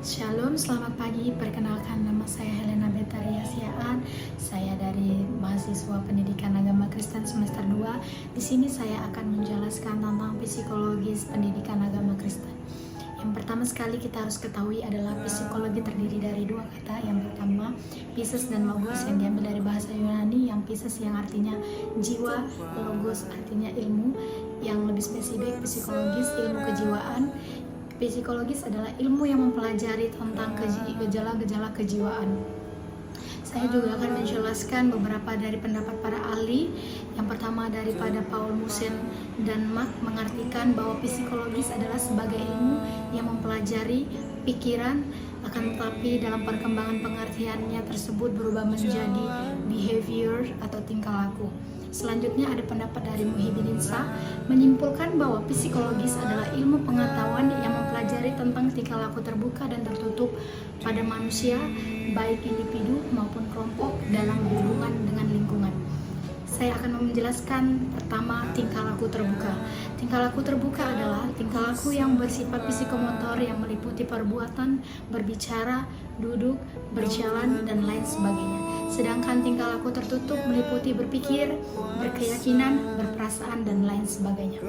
Shalom, selamat pagi. Perkenalkan, nama saya Helena Betaria Siaan. Saya dari mahasiswa Pendidikan Agama Kristen semester 2. Di sini saya akan menjelaskan tentang psikologis pendidikan agama Kristen. Yang pertama sekali kita harus ketahui adalah psikologi terdiri dari dua kata. Yang pertama, physis dan logos yang diambil dari bahasa Yunani, yang physis yang artinya jiwa, logos artinya ilmu. Yang lebih spesifik, psikologis, ilmu kejiwaan. Psikologis adalah ilmu yang mempelajari tentang gejala-gejala kejiwaan. Saya juga akan menjelaskan beberapa dari pendapat para ahli. Yang pertama daripada Paul Musen dan Mark mengartikan bahwa psikologis adalah sebagai ilmu yang mempelajari pikiran, akan tetapi dalam perkembangan pengertiannya tersebut berubah menjadi behavior atau tingkah laku. Selanjutnya ada pendapat dari Muhyiddin Shah menyimpulkan bahwa psikologis adalah ilmu pengetahuan yang mempelajari tentang tingkah laku terbuka dan tertutup pada manusia, baik individu maupun kelompok dalam hubungan dengan lingkungan. Saya akan menjelaskan pertama tingkah laku terbuka. Tingkah laku terbuka adalah tingkah laku yang bersifat psikomotor yang meliputi perbuatan, berbicara, duduk, berjalan, dan lain sebagainya. Sedangkan tingkah laku tertutup meliputi berpikir, berkeyakinan, berperasaan, dan lain sebagainya.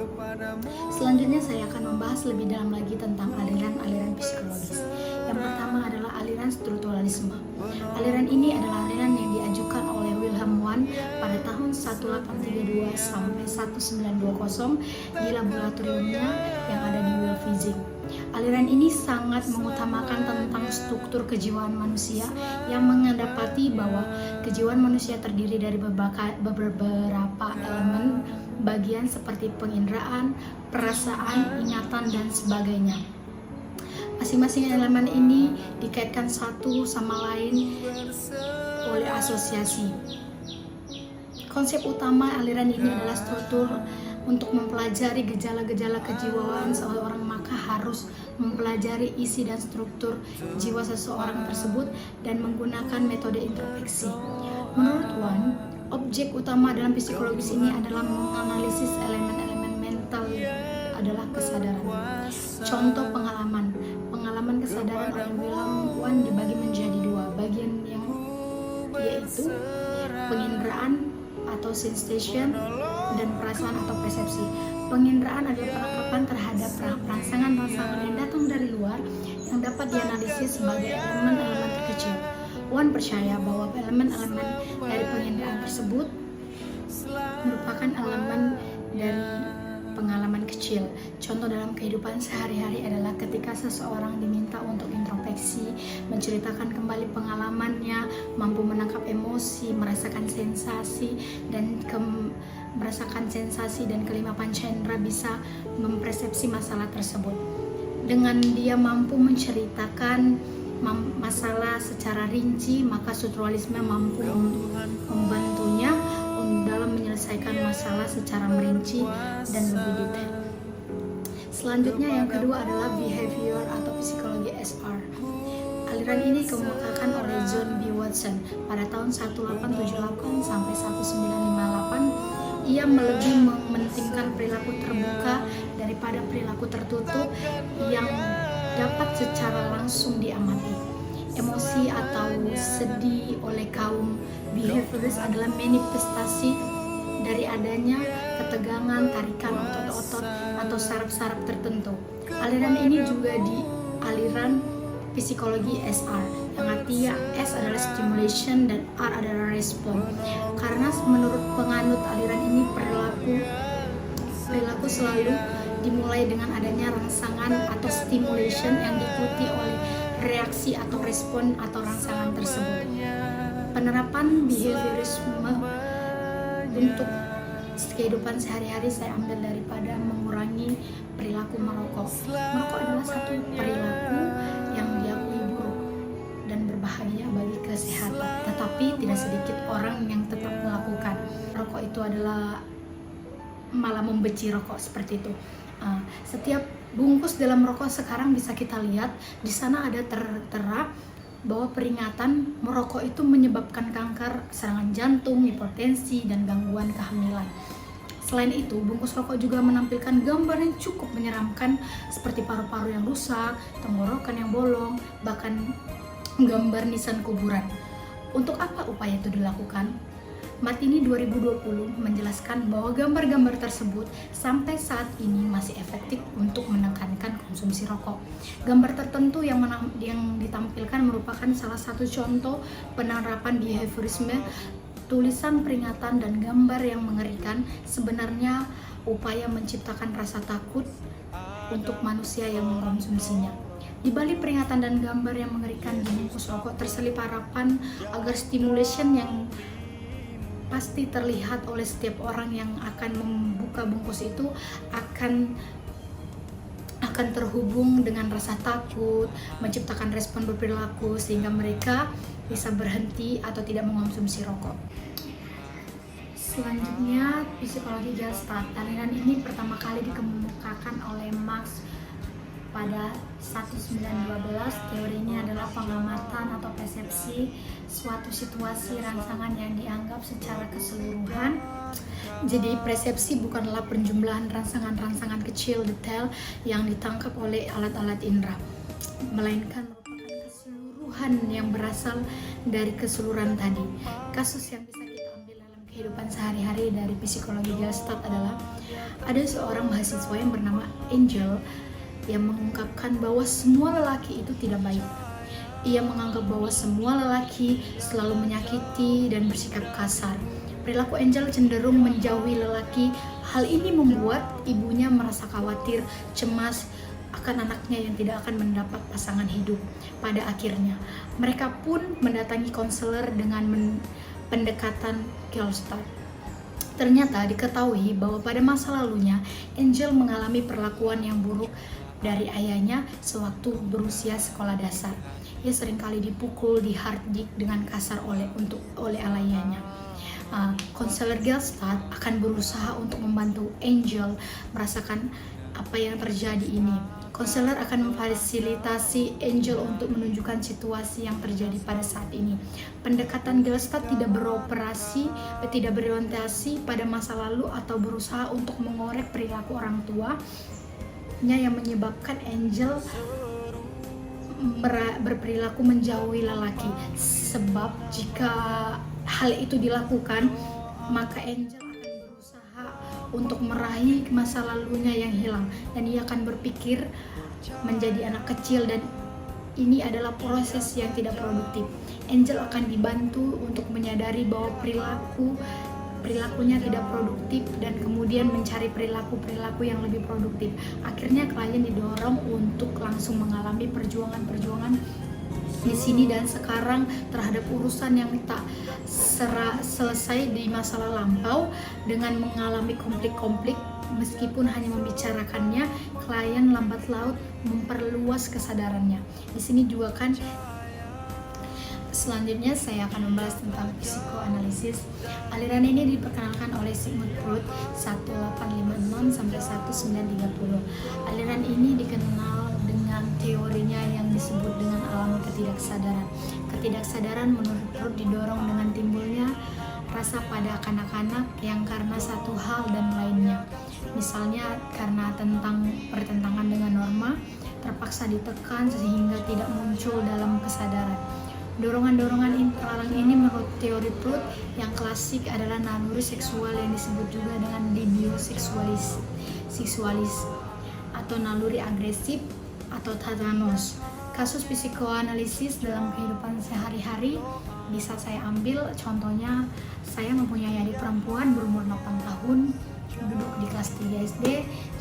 Selanjutnya saya akan membahas lebih dalam lagi tentang aliran-aliran psikologis. Yang pertama adalah aliran strukturalisme. Aliran ini adalah aliran yang diajukan oleh Wilhelm Wundt pada tahun 1832 sampai 1920 di laboratoriumnya yang ada di Wilhelmshaven. Aliran ini sangat mengutamakan tentang struktur kejiwaan manusia yang mendapati bahwa kejiwaan manusia terdiri dari beberapa elemen bagian seperti penginderaan, perasaan, ingatan, dan sebagainya. Masing-masing elemen ini dikaitkan satu sama lain oleh asosiasi. Konsep utama aliran ini adalah struktur. Untuk mempelajari gejala-gejala kejiwaan seseorang, maka harus mempelajari isi dan struktur jiwa seseorang tersebut dan menggunakan metode introspeksi. Menurut Wundt, objek utama dalam psikologis ini adalah menganalisis elemen-elemen mental adalah kesadaran. Contoh pengalaman kesadaran oleh Wilhelm Wundt dibagi menjadi dua bagian, yaitu penginderaan atau sensation dan perasaan atau persepsi. Penginderaan adalah penangkapan terhadap rangsangan-rangsangan yang datang dari luar yang dapat dianalisis sebagai elemen-elemen terkecil. Wundt percaya bahwa elemen-elemen dari penginderaan tersebut merupakan elemen dari pengalaman kecil. Contoh dalam kehidupan sehari-hari adalah ketika seseorang diminta untuk introspeksi, menceritakan kembali pengalamannya, mampu menangkap emosi, merasakan sensasi dan kelima pancaindera bisa mempersepsi masalah tersebut. Dengan dia mampu menceritakan masalah secara rinci, maka strukturalisme mampu membantunya dalam menyelesaikan masalah secara merinci dan lebih detail. Selanjutnya yang kedua adalah behavior atau psikologi SR. Aliran ini dikemukakan oleh John B. Watson pada tahun 1878 sampai 1958. Ia lebih mementingkan perilaku terbuka daripada perilaku tertutup yang dapat secara langsung diamati. Emosi atau sedih oleh kaum behavioris adalah manifestasi dari adanya ketegangan, tarikan otot-otot atau saraf-saraf tertentu. Aliran ini juga di aliran psikologi SR, yang artinya S adalah stimulation dan R adalah respon. Karena menurut penganut aliran ini perilaku selalu dimulai dengan adanya rangsangan atau stimulation yang diikuti oleh reaksi atau respon atau rangsangan tersebut. Penerapan behaviorisme untuk kehidupan sehari-hari saya ambil daripada mengurangi perilaku merokok. Merokok adalah satu perilaku yang diakui buruk dan berbahaya bagi kesehatan, tetapi tidak sedikit orang yang tetap melakukan. Rokok itu adalah malah membenci rokok seperti itu. Setiap bungkus dalam rokok sekarang bisa kita lihat di sana ada tertera bahwa peringatan merokok itu menyebabkan kanker, serangan jantung, hipertensi, dan gangguan kehamilan. Selain itu, bungkus rokok juga menampilkan gambar yang cukup menyeramkan seperti paru-paru yang rusak, tenggorokan yang bolong, bahkan gambar nisan kuburan. Untuk apa upaya itu dilakukan? Martini 2020 menjelaskan bahwa gambar-gambar tersebut sampai saat ini masih efektif untuk menekankan konsumsi rokok. Gambar tertentu yang ditampilkan merupakan salah satu contoh penerapan behaviorisme. Tulisan peringatan dan gambar yang mengerikan sebenarnya upaya menciptakan rasa takut untuk manusia yang mengkonsumsinya. Di balik peringatan dan gambar yang mengerikan di bungkus rokok terselip harapan agar stimulation yang pasti terlihat oleh setiap orang yang akan membuka bungkus itu akan terhubung dengan rasa takut, menciptakan respon berperilaku sehingga mereka bisa berhenti atau tidak mengonsumsi rokok. Selanjutnya, psikologi Gestalt. Aliran ini pertama kali dikemukakan oleh Marx pada 1912. Teori ini adalah pengamatan atau persepsi suatu situasi rangsangan yang dianggap secara keseluruhan. Jadi persepsi bukanlah penjumlahan rangsangan-rangsangan kecil detail yang ditangkap oleh alat-alat indera, melainkan merupakan keseluruhan yang berasal dari keseluruhan tadi. Kasus yang bisa kita ambil dalam kehidupan sehari-hari dari psikologi Gestalt adalah ada seorang mahasiswa yang bernama Angel yang mengungkapkan bahwa semua lelaki itu tidak baik. Ia menganggap bahwa semua lelaki selalu menyakiti dan bersikap kasar. Perilaku Angel cenderung menjauhi lelaki. Hal ini membuat ibunya merasa khawatir, cemas akan anaknya yang tidak akan mendapat pasangan hidup. Pada akhirnya, mereka pun mendatangi konselor dengan pendekatan Gestalt. Ternyata diketahui bahwa pada masa lalunya, Angel mengalami perlakuan yang buruk dari ayahnya sewaktu berusia sekolah dasar. Ia seringkali dipukul, dihardik dengan kasar oleh ayahnya. Konselor Gestalt akan berusaha untuk membantu Angel merasakan apa yang terjadi ini. Konselor akan memfasilitasi Angel untuk menunjukkan situasi yang terjadi pada saat ini. Pendekatan Gestalt tidak berorientasi pada masa lalu atau berusaha untuk mengorek perilaku orang tuanya yang menyebabkan Angel berperilaku menjauhi lelaki. Sebab jika hal itu dilakukan, maka Angel akan berusaha untuk meraih masa lalunya yang hilang, dan ia akan berpikir menjadi anak kecil, dan ini adalah proses yang tidak produktif. Angel akan dibantu untuk menyadari bahwa perilakunya tidak produktif dan kemudian mencari perilaku yang lebih produktif. Akhirnya klien didorong untuk langsung mengalami perjuangan di sini dan sekarang terhadap urusan yang tak selesai di masa lampau. Dengan mengalami konflik, meskipun hanya membicarakannya, klien lambat laun memperluas kesadarannya. Di sini juga kan selanjutnya saya akan membahas tentang psikoanalisis. Aliran ini diperkenalkan oleh Sigmund Freud 1856 sampai 1930. Aliran ini dikenal dengan teorinya yang disebut dengan alam ketidaksadaran. Ketidakssadaran menurut Freud didorong dengan timbulnya rasa pada kanak-kanak yang karena satu hal dan lainnya. Misalnya karena pertentangan dengan norma, terpaksa ditekan sehingga tidak muncul dalam kesadaran. Dorongan-dorongan terlarang ini menurut teori Freud yang klasik adalah naluri seksual yang disebut juga dengan libido seksualis atau naluri agresif atau Thanatos. Kasus psikoanalisis dalam kehidupan sehari-hari bisa saya ambil contohnya, saya mempunyai adik perempuan berumur 8 tahun, duduk di kelas 3 SD.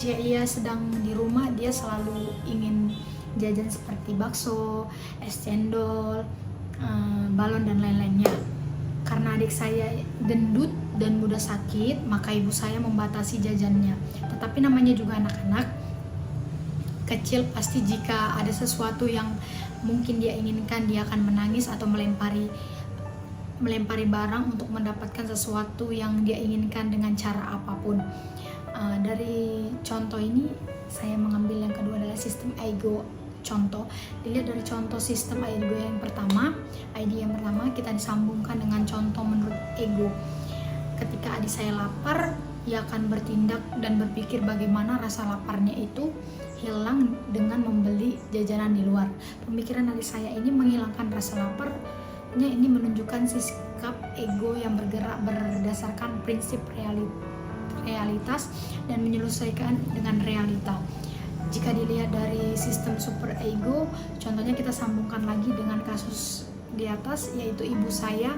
Jika ia sedang di rumah, dia selalu ingin jajan seperti bakso, es cendol, balon dan lain-lainnya. Karena adik saya gendut dan mudah sakit, maka ibu saya membatasi jajannya. Tetapi namanya juga anak-anak kecil, pasti jika ada sesuatu yang mungkin dia inginkan, dia akan menangis atau melempari barang untuk mendapatkan sesuatu yang dia inginkan dengan cara apapun. Dari contoh ini saya mengambil yang kedua adalah sistem ego. Contoh, dilihat dari contoh sistem ego yang pertama, ID yang pertama kita disambungkan dengan contoh menurut ego. Ketika adik saya lapar, ia akan bertindak dan berpikir bagaimana rasa laparnya itu hilang dengan membeli jajanan di luar. Pemikiran dari saya ini menghilangkan rasa laparnya, ini menunjukkan sikap ego yang bergerak berdasarkan prinsip realitas dan menyelesaikan dengan realita. Jika dilihat dari sistem super ego, contohnya kita sambungkan lagi dengan kasus di atas, yaitu ibu saya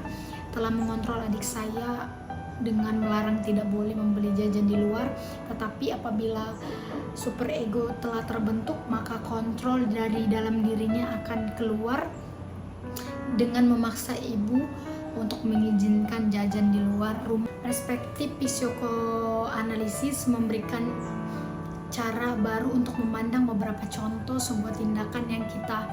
telah mengontrol adik saya dengan melarang tidak boleh membeli jajan di luar. Tetapi apabila super ego telah terbentuk, maka kontrol dari dalam dirinya akan keluar dengan memaksa ibu untuk mengizinkan jajan di luar rumah. Perspektif psikoanalisis memberikan cara baru untuk memandang beberapa contoh sebuah tindakan yang kita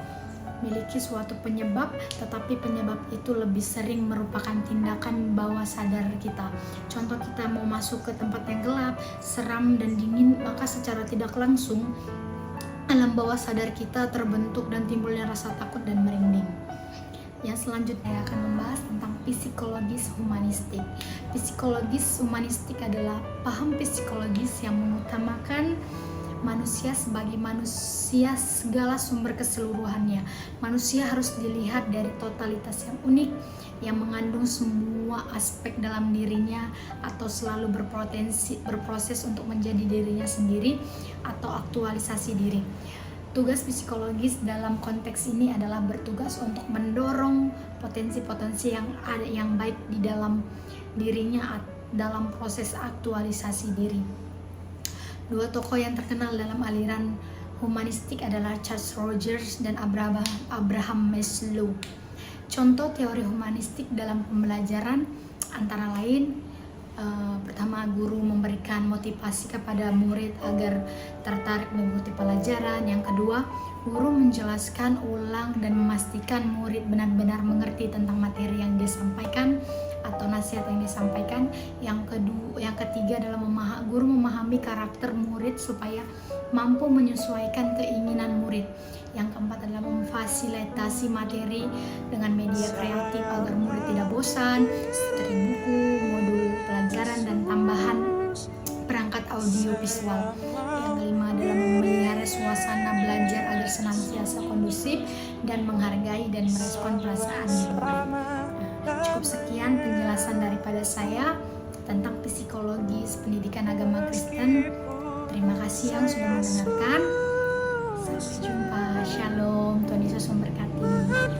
miliki suatu penyebab, tetapi penyebab itu lebih sering merupakan tindakan bawah sadar kita. Contoh, kita mau masuk ke tempat yang gelap, seram dan dingin, maka secara tidak langsung alam bawah sadar kita terbentuk dan timbulnya rasa takut dan merinding. Yang selanjutnya saya akan membahas tentang psikologis humanistik. Psikologis humanistik adalah paham psikologis yang mengutamakan manusia sebagai manusia segala sumber keseluruhannya. Manusia harus dilihat dari totalitas yang unik, yang mengandung semua aspek dalam dirinya atau selalu berproses untuk menjadi dirinya sendiri atau aktualisasi diri. Tugas psikologis dalam konteks ini adalah bertugas untuk mendorong potensi-potensi yang ada yang baik di dalam dirinya dalam proses aktualisasi diri. Dua tokoh yang terkenal dalam aliran humanistik adalah Charles Rogers dan Abraham Maslow. Contoh teori humanistik dalam pembelajaran antara lain, pertama, guru memberikan motivasi kepada murid agar tertarik mengikuti pelajaran. Yang kedua, guru menjelaskan ulang dan memastikan murid benar-benar mengerti tentang materi yang disampaikan atau nasihat yang disampaikan. Yang ketiga adalah guru memahami karakter murid supaya mampu menyesuaikan keinginan murid. Yang keempat adalah memfasilitasi materi dengan media kreatif agar murid tidak bosan, seperti buku, modul pelajaran, dan tambahan perangkat audio visual. Yang kelima adalah memelihara suasana belajar agar senantiasa kondusif dan menghargai dan merespon perasaan murid. Cukup sekian penjelasan daripada saya tentang psikologis pendidikan agama Kristen. Terima kasih yang sudah mendengarkan. Sampai jumpa. Shalom. Tuhan Yesus memberkati.